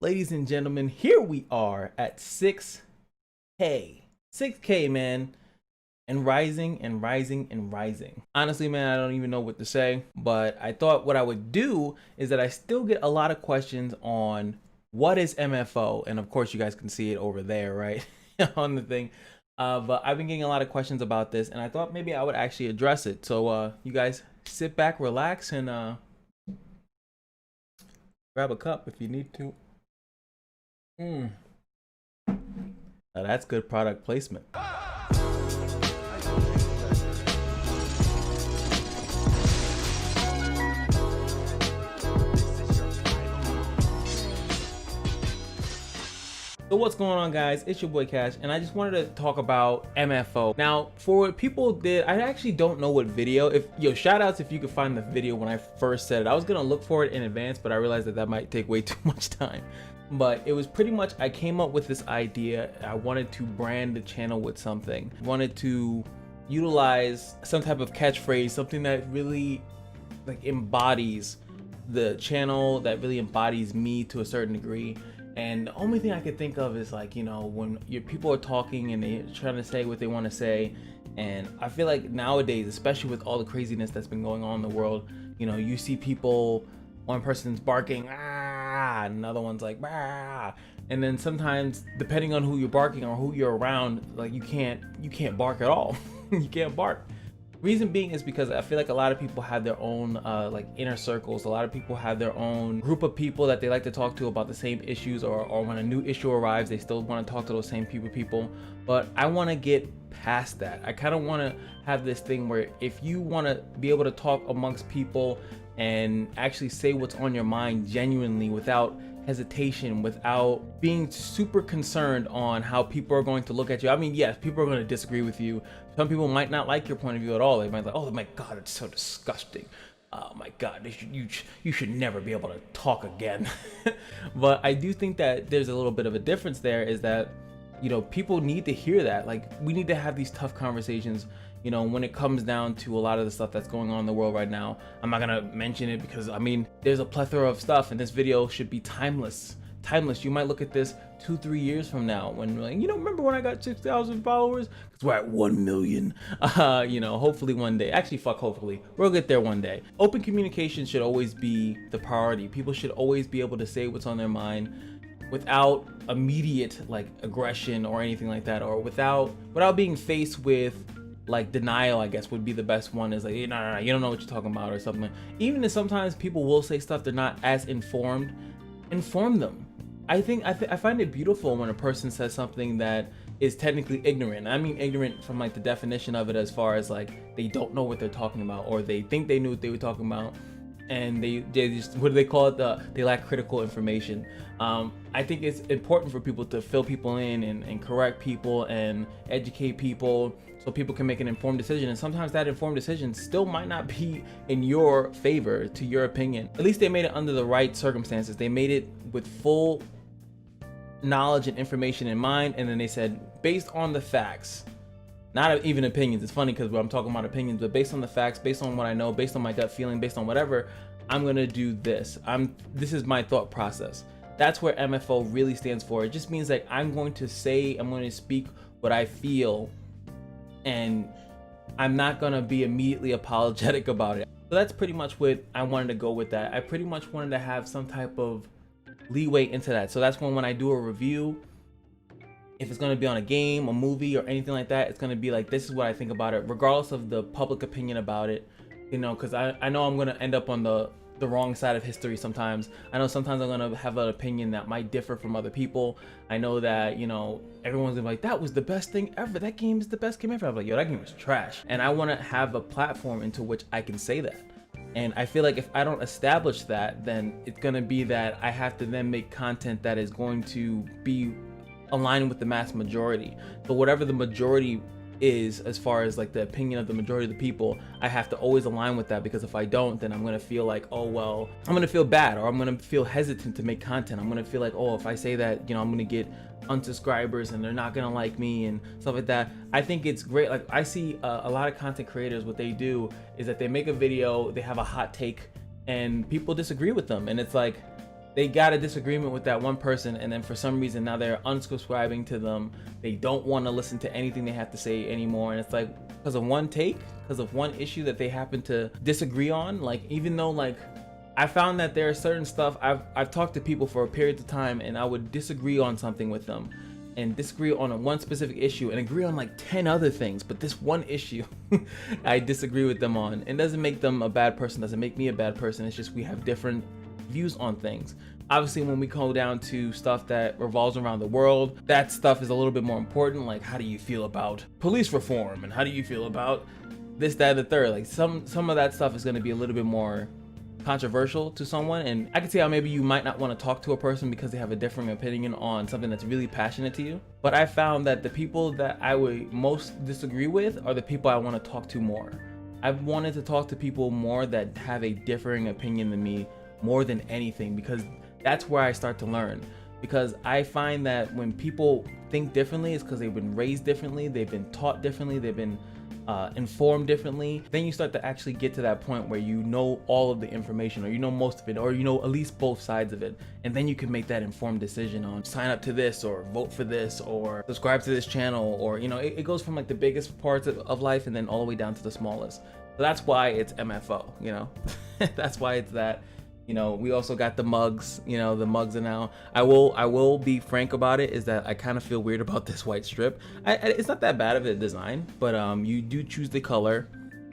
Ladies and gentlemen, here we are at 6K. 6K, man. And rising and rising and rising. Honestly, man, I don't even know what to say, but I thought what I would do is that I still get a lot of questions on what is M.F.O, and of course you guys can see it over there, right? On the thing. But I've been getting a lot of questions about this, and I thought maybe I would actually address it. So you guys sit back, relax, and grab a cup if you need to. Now that's good product placement. So what's going on, guys? It's your boy Cash, and I just wanted to talk about M.F.O. Now, for what people did, I actually don't know what video. Shout outs if you could find the video when I first said it. I was gonna look for it in advance, but I realized that might take way too much time. But it was pretty much, I came up with this idea. I wanted to brand the channel with something. I wanted to utilize some type of catchphrase, something that really like embodies the channel, that really embodies me to a certain degree. And the only thing I could think of is, like, you know, when your people are talking and they're trying to say what they want to say. And I feel like nowadays, especially with all the craziness that's been going on in the world, you know, you see people, one person's barking, ah, another one's like, bah. And then sometimes, depending on who you're barking or who you're around, like you can't bark at all. You can't bark. Reason being is because I feel like a lot of people have their own like inner circles. A lot of people have their own group of people that they like to talk to about the same issues, or when a new issue arrives, they still want to talk to those same people. But I want to get past that. I kind of want to have this thing where if you want to be able to talk amongst people and actually say what's on your mind genuinely, without hesitation, without being super concerned on how people are going to look at you. I mean, yes, people are going to disagree with you. Some people might not like your point of view at all. They might be like, oh my God, it's so disgusting. Oh my God, you should never be able to talk again. But I do think that there's a little bit of a difference there, is that, you know, people need to hear that. Like, we need to have these tough conversations, you know, when it comes down to a lot of the stuff that's going on in the world right now. I'm not gonna mention it because, I mean, there's a plethora of stuff, and this video should be timeless. You might look at this 2-3 years from now when, like, you know, remember when I got 6,000 followers? Because we're at 1 million. You know, hopefully one day. Actually, fuck hopefully. We'll get there one day. Open communication should always be the priority. People should always be able to say what's on their mind without immediate like aggression or anything like that, or without being faced with like denial, I guess would be the best one. Is like, no, you don't know what you're talking about, or something. Even if sometimes people will say stuff they're not as informed, inform them. I find it beautiful when a person says something that is technically ignorant. I mean ignorant from like the definition of it, as far as like they don't know what they're talking about, or they think they knew what they were talking about, and they just, what do they call it, they lack critical information. I think it's important for people to fill people in and correct people and educate people, so people can make an informed decision. And sometimes that informed decision still might not be in your favor, to your opinion. At least they made it under the right circumstances. They made it with full knowledge and information in mind, and then they said, based on the facts, not even opinions. It's funny because I'm talking about opinions, but based on the facts, based on what I know, based on my gut feeling, based on whatever, I'm gonna do this. This is my thought process. That's where M.F.O really stands for. It just means like I'm going to speak what I feel, and I'm not gonna be immediately apologetic about it. So that's pretty much what I wanted to go with that. I pretty much wanted to have some type of leeway into that. So that's when I do a review, if it's going to be on a game, a movie, or anything like that, it's going to be like, this is what I think about it, regardless of the public opinion about it, you know, because I know I'm going to end up on the wrong side of history sometimes. I know sometimes I'm going to have an opinion that might differ from other people. I know that, you know, everyone's gonna be like, that was the best thing ever, that game is the best game ever. I'm like, yo, that game was trash. And I want to have a platform into which I can say that. And I feel like if I don't establish that, then it's going to be that I have to then make content that is going to be aligned with the mass majority. But whatever the majority is, as far as like the opinion of the majority of the people, I have to always align with that, because if I don't, then I'm going to feel like, oh well, I'm going to feel bad, or I'm going to feel hesitant to make content. I'm going to feel like, oh, if I say that, you know, I'm going to get unsubscribers and they're not going to like me and stuff like that. I think it's great. Like, I see a lot of content creators, what they do is that they make a video, they have a hot take, and people disagree with them, and it's like, they got a disagreement with that one person, and then for some reason now they're unsubscribing to them. They don't want to listen to anything they have to say anymore, and it's like because of one take, because of one issue that they happen to disagree on. Like, even though, like, I found that there are certain stuff, I've talked to people for a period of time, and I would disagree on something with them and disagree on a one specific issue and agree on like 10 other things, but this one issue I disagree with them on. It doesn't make them a bad person, doesn't make me a bad person. It's just we have different views on things. Obviously, when we go down to stuff that revolves around the world, that stuff is a little bit more important. Like, how do you feel about police reform, and how do you feel about this, that, and the third? Like, some of that stuff is going to be a little bit more controversial to someone, and I can see how maybe you might not want to talk to a person because they have a differing opinion on something that's really passionate to you. But I found that the people that I would most disagree with are the people I want to talk to more. I've wanted to talk to people more that have a differing opinion than me more than anything, because that's where I start to learn. Because I find that when people think differently, it's because they've been raised differently, they've been taught differently, they've been informed differently. Then you start to actually get to that point where you know all of the information, or you know most of it, or you know at least both sides of it, and then you can make that informed decision on sign up to this, or vote for this, or subscribe to this channel, or, you know, it goes from like the biggest parts of life and then all the way down to the smallest. So that's why it's M.F.O, you know. That's why it's that. You know, we also got the mugs. You know, the mugs are now. I will be frank about it, is that I kind of feel weird about this white strip. It's not that bad of a design, but you do choose the color.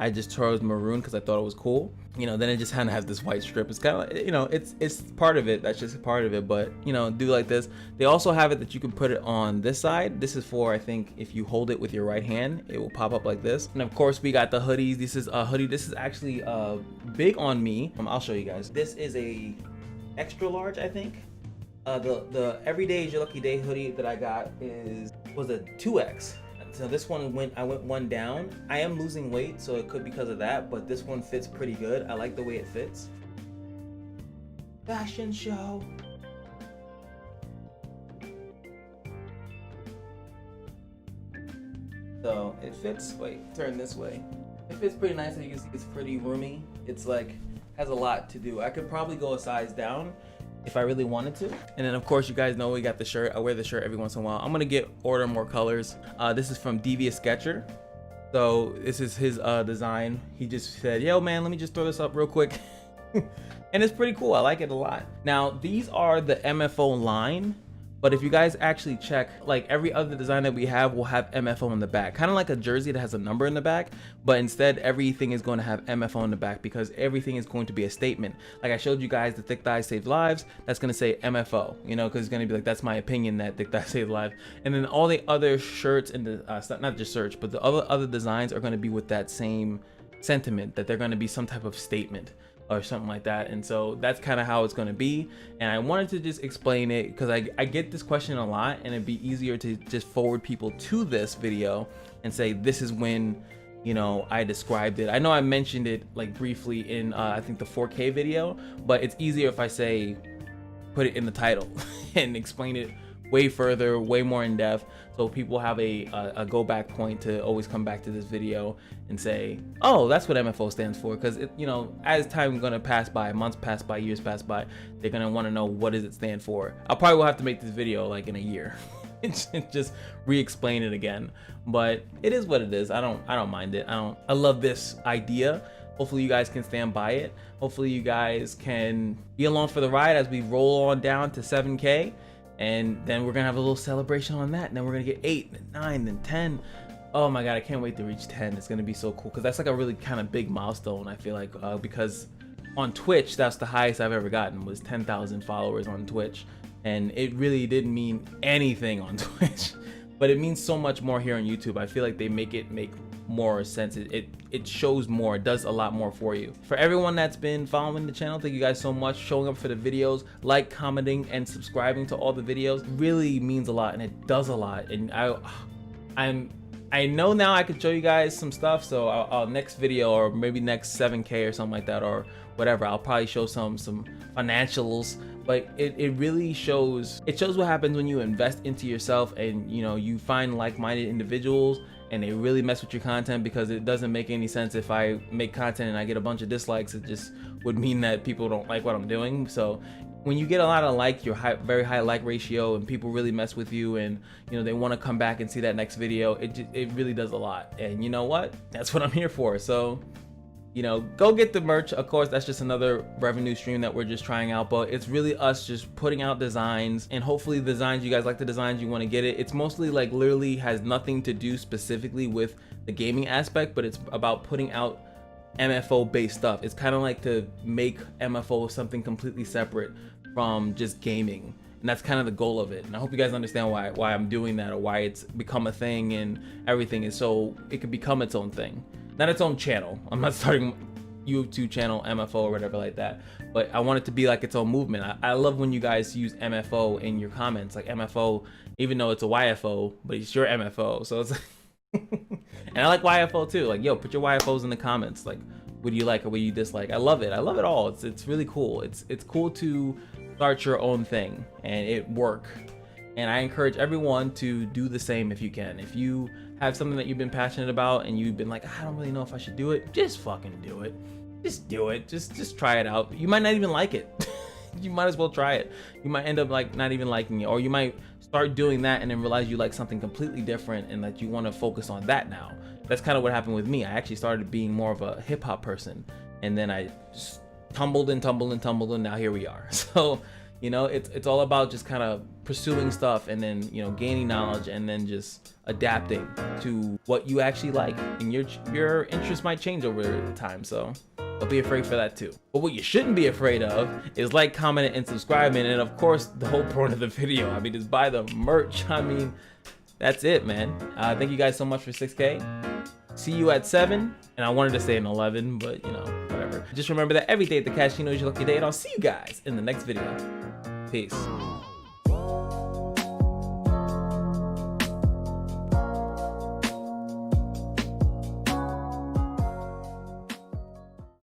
I just chose maroon because I thought it was cool. You know, then it just kind of has this white strip. It's kind of like, you know, it's part of it. That's just a part of it. But, you know, do like this. They also have it that you can put it on this side. This is for, I think, if you hold it with your right hand, it will pop up like this. And of course, we got the hoodies. This is a hoodie. This is actually big on me. I'll show you guys. This is a extra large, I think. The everyday is your lucky day hoodie that I got was a 2X. So this one I went one down. I am losing weight, so it could be because of that, but this one fits pretty good. I like the way it fits. Fashion show. So it fits, wait, turn this way. It fits pretty nice. You can see it's pretty roomy. It's like, has a lot to do. I could probably go a size down if I really wanted to. And then of course, you guys know we got the shirt. I wear the shirt every once in a while. I'm gonna order more colors. This is from DeviousSketcher. So this is his design. He just said, yo man, let me just throw this up real quick. And it's pretty cool. I like it a lot. Now, these are the M.F.O line. But if you guys actually check, like every other design that we have will have M.F.O in the back, kind of like a jersey that has a number in the back, but instead everything is going to have M.F.O in the back because everything is going to be a statement. Like I showed you guys the thick thighs save lives, that's going to say M.F.O, you know, because it's going to be like, that's my opinion that thick thighs save lives. And then all the other shirts and the, not just shirts, but the other designs are going to be with that same sentiment, that they're going to be some type of statement or something like that. And so that's kind of how it's going to be. And I wanted to just explain it because I get this question a lot, and it'd be easier to just forward people to this video and say, this is when, you know, I described it. I know I mentioned it like briefly in I think the 4K video, but it's easier if I say, put it in the title and explain it way further, way more in depth, so people have a go back point to always come back to this video and say, oh, that's what M.F.O stands for. Because, you know, as time is going to pass by, months pass by, years pass by, they're going to want to know, what does it stand for? I'll probably will have to make this video like in a year and just re-explain it again. But it is what it is. I don't mind it. I love this idea. Hopefully you guys can stand by it. Hopefully you guys can be along for the ride as we roll on down to 7K. And then we're gonna have a little celebration on that, and then we're gonna get 8, then 9, then 10. Oh my god, I can't wait to reach 10. It's gonna be so cool, because that's like a really kind of big milestone, I feel like, because on Twitch, that's the highest I've ever gotten, was 10,000 followers on Twitch. And it really didn't mean anything on Twitch, but it means so much more here on YouTube. I feel like they make more sense. It shows more, it does a lot more for you. For everyone that's been following the channel, thank you guys so much. Showing up for the videos, like, commenting, and subscribing to all the videos really means a lot, and it does a lot. And I know now I could show you guys some stuff, so I'll next video, or maybe next 7K or something like that, or whatever, I'll probably show some financials. But it really shows, what happens when you invest into yourself, and you know, you find like-minded individuals and they really mess with your content, because it doesn't make any sense if I make content and I get a bunch of dislikes. It just would mean that people don't like what I'm doing. So when you get a lot of likes, your very high like ratio, and people really mess with you, and you know they want to come back and see that next video, it really does a lot. And you know what? That's what I'm here for. So, you know, go get the merch. Of course, that's just another revenue stream that we're just trying out, but it's really us just putting out designs, and hopefully the designs, you guys like the designs, you want to get it. It's mostly like literally has nothing to do specifically with the gaming aspect, but it's about putting out M.F.O based stuff. It's kind of like to make M.F.O something completely separate from just gaming, and that's kind of the goal of it. And I hope you guys understand why I'm doing that, or why it's become a thing and everything, is so it could become its own thing. Not its own channel. I'm not starting YouTube channel M.F.O or whatever like that, but I want it to be like its own movement. I love when you guys use M.F.O in your comments, like M.F.O, even though it's a Y.F.O, but it's your M.F.O. So it's and I like Y.F.O too. Like, yo, put your Y.F.Os in the comments. Like, what do you like or what do you dislike? I love it. I love it all. It's really cool. It's cool to start your own thing and it work. And I encourage everyone to do the same if you can. If you have something that you've been passionate about and you've been like, I don't really know if I should do it, just fucking do it. Just do it. Just try it out. You might not even like it. You might as well try it. You might end up like not even liking it, or you might start doing that and then realize you like something completely different and that you want to focus on that now. That's kind of what happened with me. I actually started being more of a hip hop person, and then I just tumbled and now here we are. So, you know, it's all about just kind of pursuing stuff and then, you know, gaining knowledge and then just adapting to what you actually like, and your interests might change over time. So don't be afraid for that too. But what you shouldn't be afraid of is like, comment, and subscribing, and of course the whole point of the video. I mean, just buy the merch. I mean, that's it, man. Thank you guys so much for 6K. See you at 7, and I wanted to say an 11, but you know, whatever. Just remember that every day at the Kashino is your lucky day, and I'll see you guys in the next video. Peace.